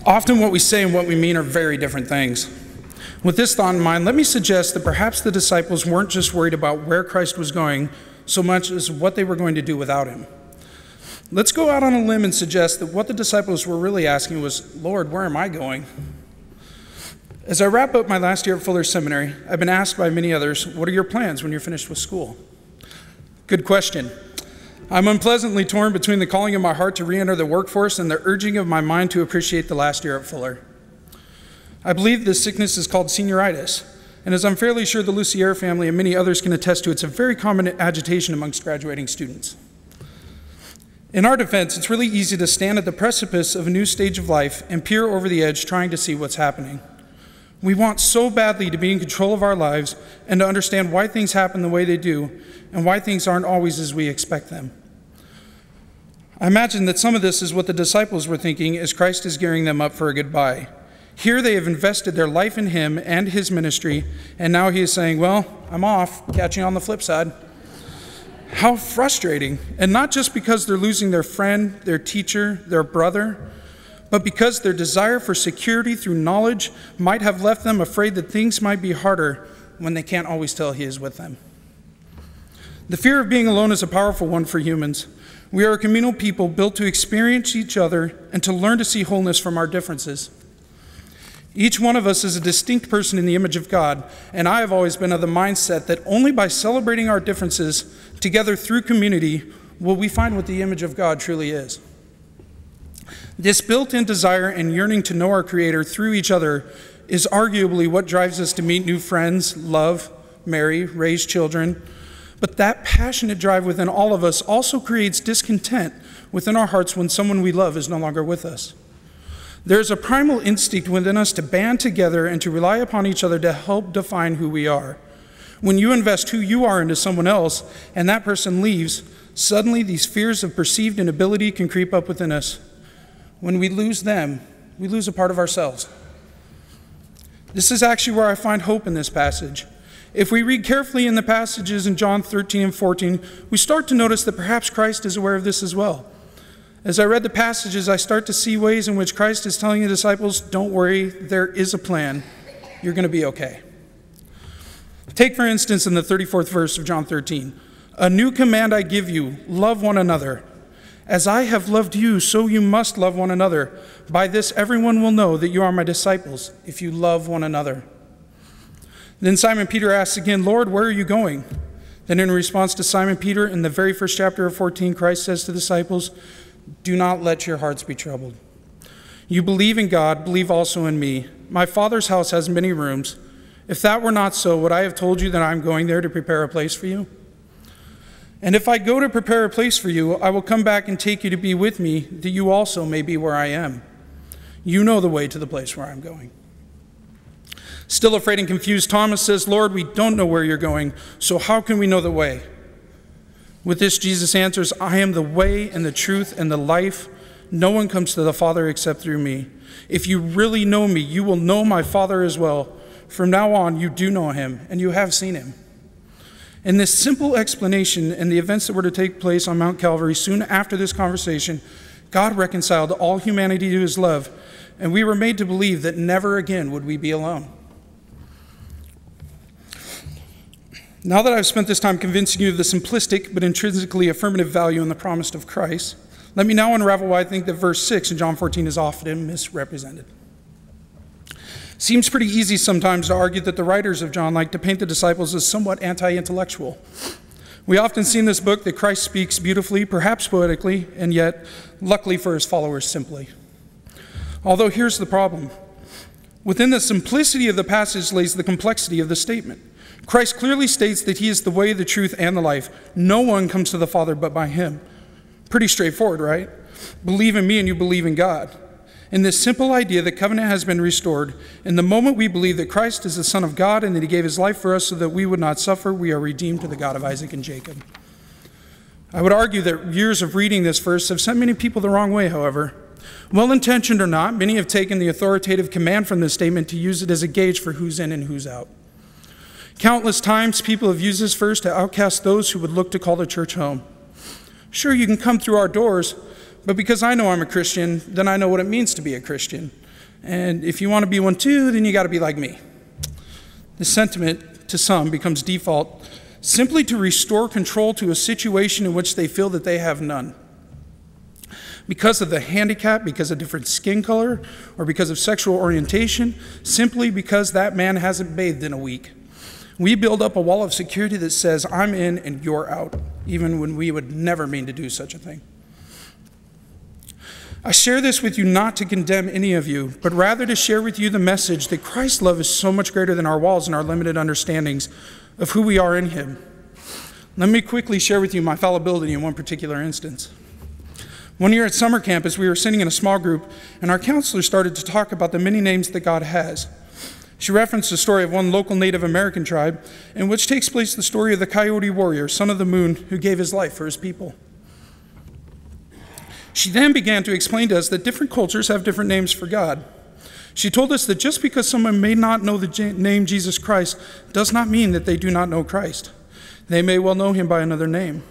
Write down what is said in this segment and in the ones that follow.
Often what we say and what we mean are very different things. With this thought in mind, let me suggest that perhaps the disciples weren't just worried about where Christ was going so much as what they were going to do without him. Let's go out on a limb and suggest that what the disciples were really asking was, Lord, where am I going? As I wrap up my last year at Fuller Seminary, I've been asked by many others, what are your plans when you're finished with school? Good question. I'm unpleasantly torn between the calling of my heart to re-enter the workforce and the urging of my mind to appreciate the last year at Fuller. I believe this sickness is called senioritis, and as I'm fairly sure the Lucier family and many others can attest to, it's a very common agitation amongst graduating students. In our defense, it's really easy to stand at the precipice of a new stage of life and peer over the edge trying to see what's happening. We want so badly to be in control of our lives and to understand why things happen the way they do and why things aren't always as we expect them. I imagine that some of this is what the disciples were thinking as Christ is gearing them up for a goodbye. Here they have invested their life in him and his ministry, and now he is saying, well, I'm off, catch you on the flip side. How frustrating, and not just because they're losing their friend, their teacher, their brother, but because their desire for security through knowledge might have left them afraid that things might be harder when they can't always tell he is with them. The fear of being alone is a powerful one for humans. We are a communal people built to experience each other and to learn to see wholeness from our differences. Each one of us is a distinct person in the image of God, and I have always been of the mindset that only by celebrating our differences together through community will we find what the image of God truly is. This built-in desire and yearning to know our Creator through each other is arguably what drives us to meet new friends, love, marry, raise children. But that passionate drive within all of us also creates discontent within our hearts when someone we love is no longer with us. There's a primal instinct within us to band together and to rely upon each other to help define who we are. When you invest who you are into someone else and that person leaves, suddenly these fears of perceived inability can creep up within us. When we lose them, we lose a part of ourselves. This is actually where I find hope in this passage. If we read carefully in the passages in John 13 and 14, we start to notice that perhaps Christ is aware of this as well. As I read the passages, I start to see ways in which Christ is telling the disciples, don't worry, there is a plan. You're going to be okay. Take, for instance, in the 34th verse of John 13, a new command I give you, love one another. As I have loved you, so you must love one another. By this, everyone will know that you are my disciples, if you love one another. Then Simon Peter asks again, Lord, where are you going? Then in response to Simon Peter, in the very first chapter of 14, Christ says to the disciples, do not let your hearts be troubled. You believe in God, believe also in me. My Father's house has many rooms. If that were not so, would I have told you that I am going there to prepare a place for you? And if I go to prepare a place for you, I will come back and take you to be with me, that you also may be where I am. You know the way to the place where I'm going. Still afraid and confused, Thomas says, Lord, we don't know where you're going, so how can we know the way? With this, Jesus answers, I am the way and the truth and the life. No one comes to the Father except through me. If you really know me, you will know my Father as well. From now on, you do know him, and you have seen him. In this simple explanation and the events that were to take place on Mount Calvary soon after this conversation, God reconciled all humanity to his love, and we were made to believe that never again would we be alone. Now that I've spent this time convincing you of the simplistic but intrinsically affirmative value in the promise of Christ, let me now unravel why I think that verse 6 in John 14 is often misrepresented. Seems pretty easy sometimes to argue that the writers of John like to paint the disciples as somewhat anti-intellectual. We often see in this book that Christ speaks beautifully, perhaps poetically, and yet, luckily for his followers, simply. Although here's the problem. Within the simplicity of the passage lays the complexity of the statement. Christ clearly states that he is the way, the truth, and the life. No one comes to the Father but by him. Pretty straightforward, right? Believe in me and you believe in God. In this simple idea, the covenant has been restored. In the moment we believe that Christ is the Son of God and that he gave his life for us so that we would not suffer, we are redeemed to the God of Isaac and Jacob. I would argue that years of reading this verse have sent many people the wrong way, however. Well-intentioned or not, many have taken the authoritative command from this statement to use it as a gauge for who's in and who's out. Countless times, people have used this verse to outcast those who would look to call the church home. Sure, you can come through our doors, but because I know I'm a Christian, then I know what it means to be a Christian. And if you want to be one too, then you got to be like me. The sentiment to some becomes default simply to restore control to a situation in which they feel that they have none. Because of the handicap, because of different skin color, or because of sexual orientation, simply because that man hasn't bathed in a week. We build up a wall of security that says, I'm in and you're out, even when we would never mean to do such a thing. I share this with you not to condemn any of you, but rather to share with you the message that Christ's love is so much greater than our walls and our limited understandings of who we are in him. Let me quickly share with you my fallibility in one particular instance. One year at summer camp, as we were sitting in a small group, and our counselor started to talk about the many names that God has. She referenced the story of one local Native American tribe, in which takes place the story of the Coyote Warrior, son of the moon, who gave his life for his people. She then began to explain to us that different cultures have different names for God. She told us that just because someone may not know the name Jesus Christ does not mean that they do not know Christ. They may well know him by another name.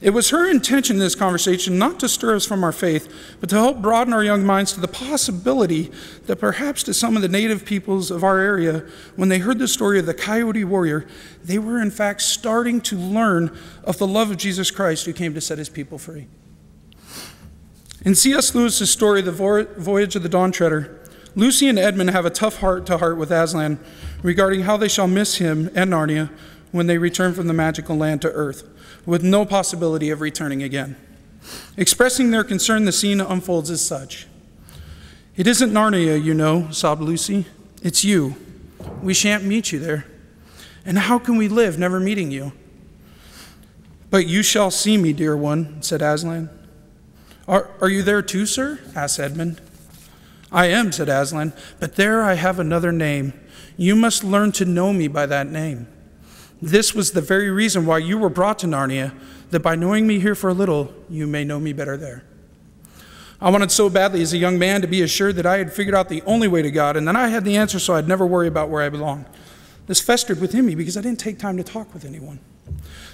It was her intention in this conversation not to stir us from our faith, but to help broaden our young minds to the possibility that perhaps to some of the native peoples of our area, when they heard the story of the Coyote Warrior, they were in fact starting to learn of the love of Jesus Christ who came to set his people free. In C.S. Lewis's story, The Voyage of the Dawn Treader, Lucy and Edmund have a tough heart-to-heart with Aslan regarding how they shall miss him and Narnia when they return from the magical land to Earth, with no possibility of returning again. Expressing their concern, the scene unfolds as such. It isn't Narnia, you know, sobbed Lucy. It's you. We shan't meet you there. And how can we live never meeting you? But you shall see me, dear one, said Aslan. Are you there too, sir? Asked Edmund. I am, said Aslan, but there I have another name. You must learn to know me by that name. This was the very reason why you were brought to Narnia, that by knowing me here for a little, you may know me better there. I wanted so badly as a young man to be assured that I had figured out the only way to God, and that I had the answer so I'd never worry about where I belonged. This festered within me because I didn't take time to talk with anyone.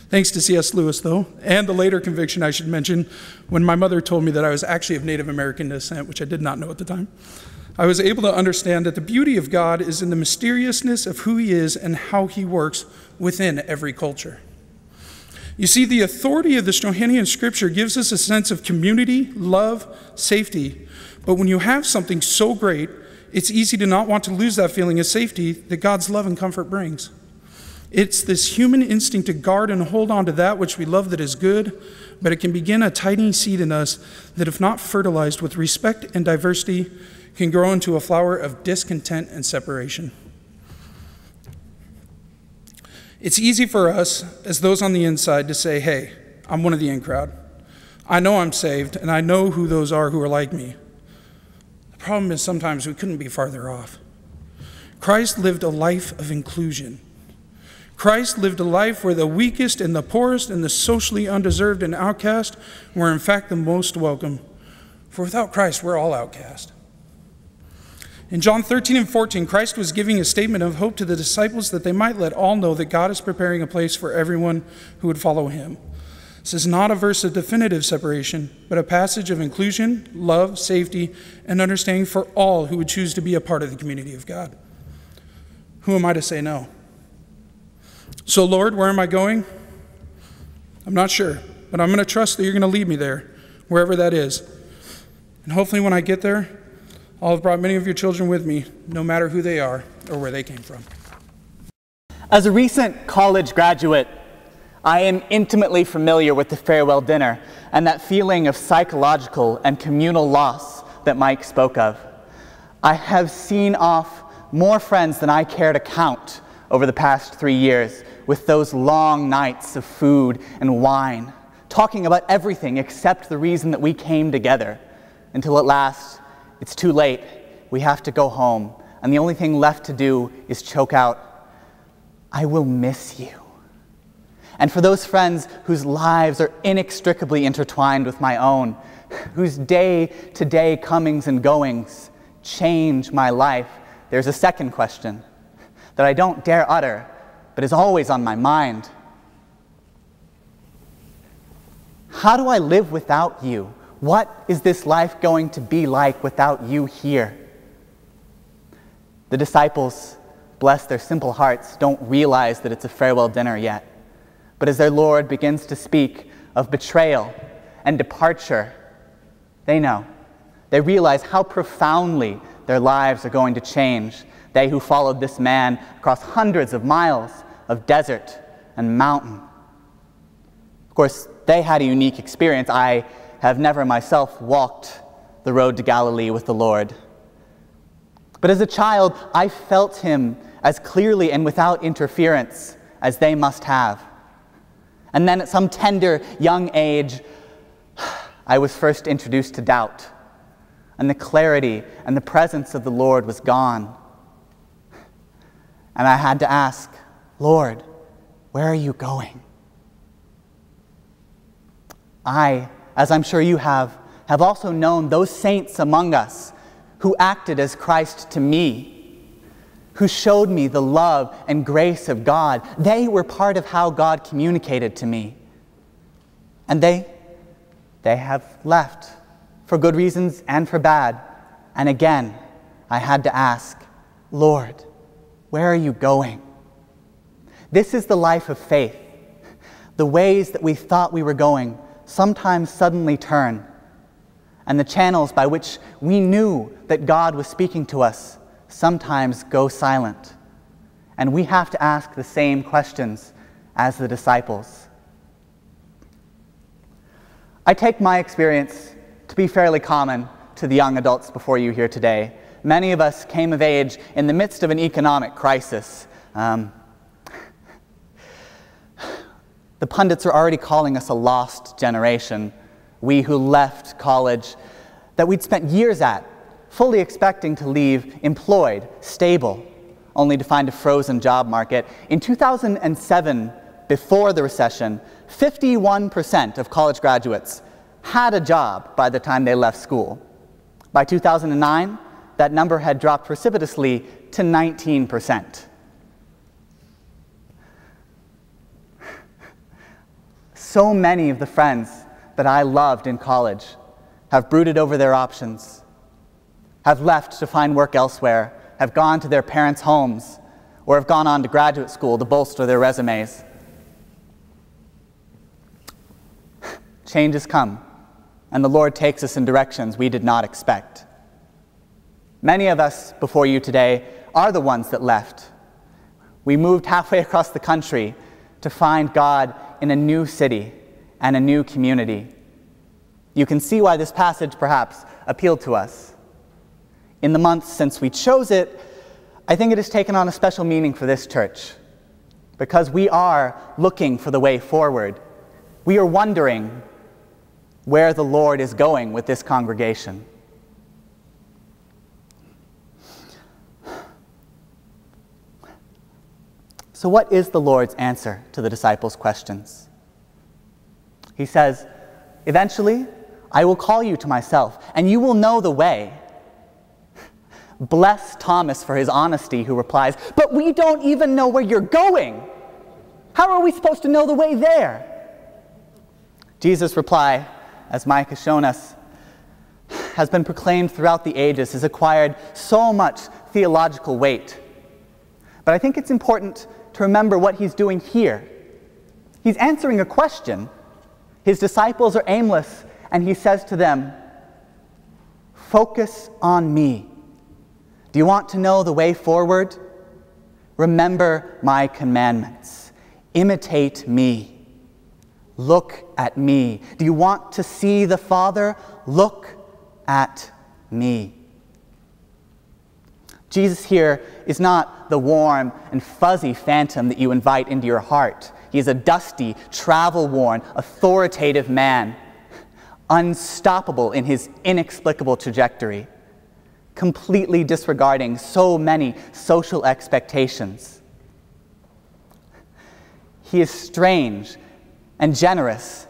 Thanks to C.S. Lewis, though, and the later conviction I should mention, when my mother told me that I was actually of Native American descent, which I did not know at the time, I was able to understand that the beauty of God is in the mysteriousness of who he is and how he works within every culture. You see, the authority of the Johannine scripture gives us a sense of community, love, safety. But when you have something so great, it's easy to not want to lose that feeling of safety that God's love and comfort brings. It's this human instinct to guard and hold on to that which we love that is good, but it can begin a tiny seed in us that, if not fertilized with respect and diversity, can grow into a flower of discontent and separation. It's easy for us, as those on the inside, to say, hey, I'm one of the in crowd. I know I'm saved, and I know who those are who are like me. The problem is sometimes we couldn't be farther off. Christ lived a life of inclusion. Christ lived a life where the weakest and the poorest and the socially undeserved and outcast were in fact the most welcome. For without Christ, we're all outcast. In John 13 and 14, Christ was giving a statement of hope to the disciples that they might let all know that God is preparing a place for everyone who would follow him. This is not a verse of definitive separation, but a passage of inclusion, love, safety, and understanding for all who would choose to be a part of the community of God. Who am I to say no? So, Lord, where am I going? I'm not sure, but I'm going to trust that you're going to lead me there, wherever that is. And hopefully when I get there, I'll have brought many of your children with me, no matter who they are or where they came from. As a recent college graduate, I am intimately familiar with the farewell dinner and that feeling of psychological and communal loss that Mike spoke of. I have seen off more friends than I care to count over the past 3 years with those long nights of food and wine, talking about everything except the reason that we came together, until at last, it's too late, we have to go home, and the only thing left to do is choke out, I will miss you. And for those friends whose lives are inextricably intertwined with my own, whose day-to-day comings and goings change my life, there's a second question that I don't dare utter, but is always on my mind. How do I live without you? What is this life going to be like without you here? The disciples, bless their simple hearts, don't realize that it's a farewell dinner yet. But as their Lord begins to speak of betrayal and departure, they know. They realize how profoundly their lives are going to change. They who followed this man across hundreds of miles of desert and mountain. Of course, they had a unique experience. I have never myself walked the road to Galilee with the Lord. But as a child, I felt him as clearly and without interference as they must have. And then at some tender young age, I was first introduced to doubt, and the clarity and the presence of the Lord was gone. And I had to ask, Lord, where are you going? I, as I'm sure you have also known those saints among us who acted as Christ to me, who showed me the love and grace of God. They were part of how God communicated to me. And they have left for good reasons and for bad. And again, I had to ask, Lord, where are you going? This is the life of faith. The ways that we thought we were going sometimes suddenly turn, and the channels by which we knew that God was speaking to us sometimes go silent. And we have to ask the same questions as the disciples. I take my experience to be fairly common to the young adults before you here today. Many of us came of age in the midst of an economic crisis. The pundits are already calling us a lost generation. We who left college that we'd spent years at, fully expecting to leave employed, stable, only to find a frozen job market. In 2007, before the recession, 51% of college graduates had a job by the time they left school. By 2009, that number had dropped precipitously to 19%. So many of the friends that I loved in college have brooded over their options, have left to find work elsewhere, have gone to their parents' homes, or have gone on to graduate school to bolster their resumes. Change has come, and the Lord takes us in directions we did not expect. Many of us before you today are the ones that left. We moved halfway across the country to find God in a new city and a new community. You can see why this passage perhaps appealed to us. In the months since we chose it, I think it has taken on a special meaning for this church, because we are looking for the way forward. We are wondering where the Lord is going with this congregation. So what is the Lord's answer to the disciples' questions? He says, eventually, I will call you to myself, and you will know the way. Bless Thomas for his honesty, who replies, but we don't even know where you're going. How are we supposed to know the way there? Jesus' reply, as Mike has shown us, has been proclaimed throughout the ages, has acquired so much theological weight. But I think it's important to remember what he's doing here. He's answering a question. His disciples are aimless, and he says to them, focus on me. Do you want to know the way forward? Remember my commandments. Imitate me. Look at me. Do you want to see the Father? Look at me. Jesus here is not the warm and fuzzy phantom that you invite into your heart. He is a dusty, travel-worn, authoritative man, unstoppable in his inexplicable trajectory, completely disregarding so many social expectations. He is strange and generous,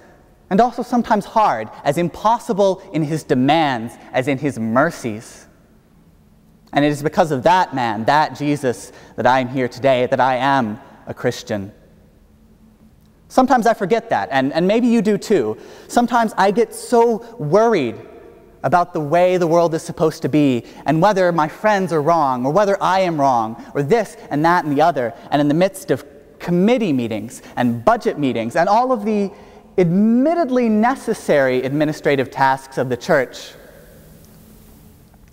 and also sometimes hard, as impossible in his demands as in his mercies. And it is because of that man, that Jesus, that I am here today, that I am a Christian. Sometimes I forget that, and maybe you do too. Sometimes I get so worried about the way the world is supposed to be, and whether my friends are wrong, or whether I am wrong, or this and that and the other, and in the midst of committee meetings and budget meetings and all of the admittedly necessary administrative tasks of the church,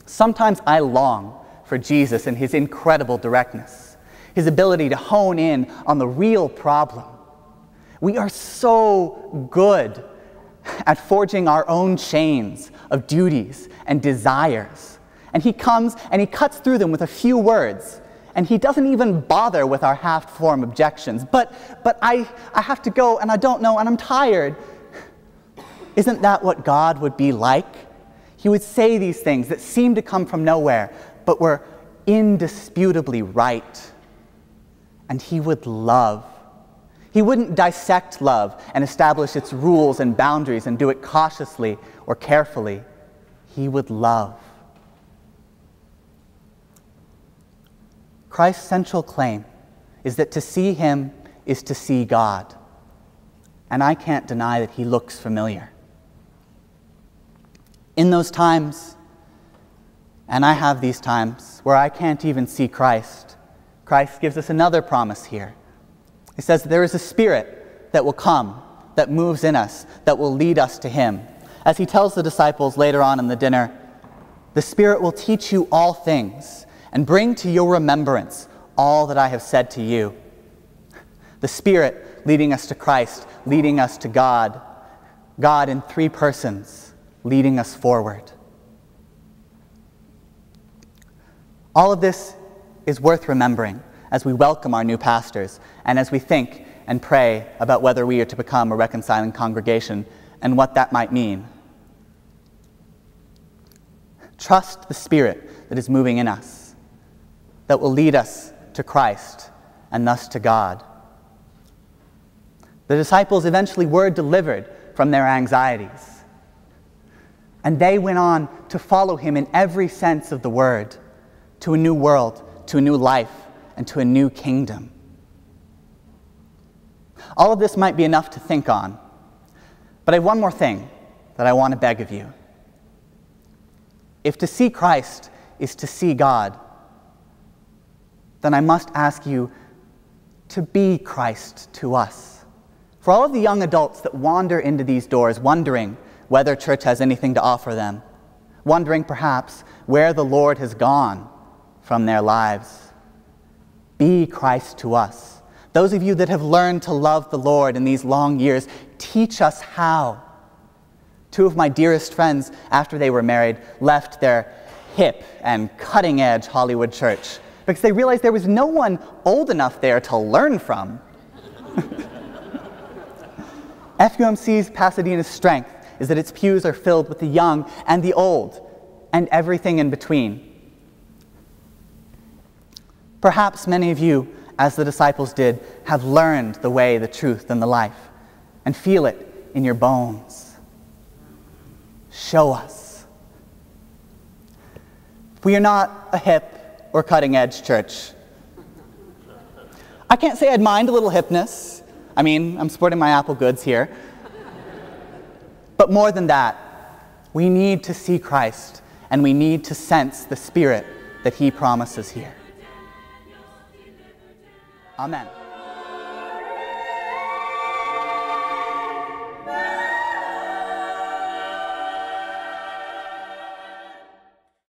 sometimes I long for Jesus and his incredible directness, his ability to hone in on the real problem. We are so good at forging our own chains of duties and desires. And he comes and he cuts through them with a few words, and he doesn't even bother with our half-formed objections. But I have to go, and I don't know, and I'm tired. Isn't that what God would be like? He would say these things that seem to come from nowhere, but were indisputably right. And he would love. He wouldn't dissect love and establish its rules and boundaries and do it cautiously or carefully. He would love. Christ's central claim is that to see him is to see God. And I can't deny that he looks familiar. In those times, and I have these times, where I can't even see Christ, Christ gives us another promise here. He says there is a Spirit that will come, that moves in us, that will lead us to him. As he tells the disciples later on in the dinner, the Spirit will teach you all things and bring to your remembrance all that I have said to you. The Spirit leading us to Christ, leading us to God, God in three persons, leading us forward. All of this is worth remembering as we welcome our new pastors and as we think and pray about whether we are to become a reconciling congregation and what that might mean. Trust the Spirit that is moving in us, that will lead us to Christ and thus to God. The disciples eventually were delivered from their anxieties, and they went on to follow him in every sense of the word, to a new world, to a new life, and to a new kingdom. All of this might be enough to think on, but I have one more thing that I want to beg of you. If to see Christ is to see God, then I must ask you to be Christ to us. For all of the young adults that wander into these doors wondering whether church has anything to offer them, wondering perhaps where the Lord has gone from their lives, be Christ to us. Those of you that have learned to love the Lord in these long years, teach us how. Two of my dearest friends, after they were married, left their hip and cutting-edge Hollywood church because they realized there was no one old enough there to learn from. FUMC's Pasadena's strength is that its pews are filled with the young and the old and everything in between. Perhaps many of you, as the disciples did, have learned the way, the truth, and the life, and feel it in your bones. Show us. We are not a hip or cutting-edge church. I can't say I'd mind a little hipness. I mean, I'm sporting my Apple goods here. But more than that, we need to see Christ, and we need to sense the Spirit that he promises here. Amen.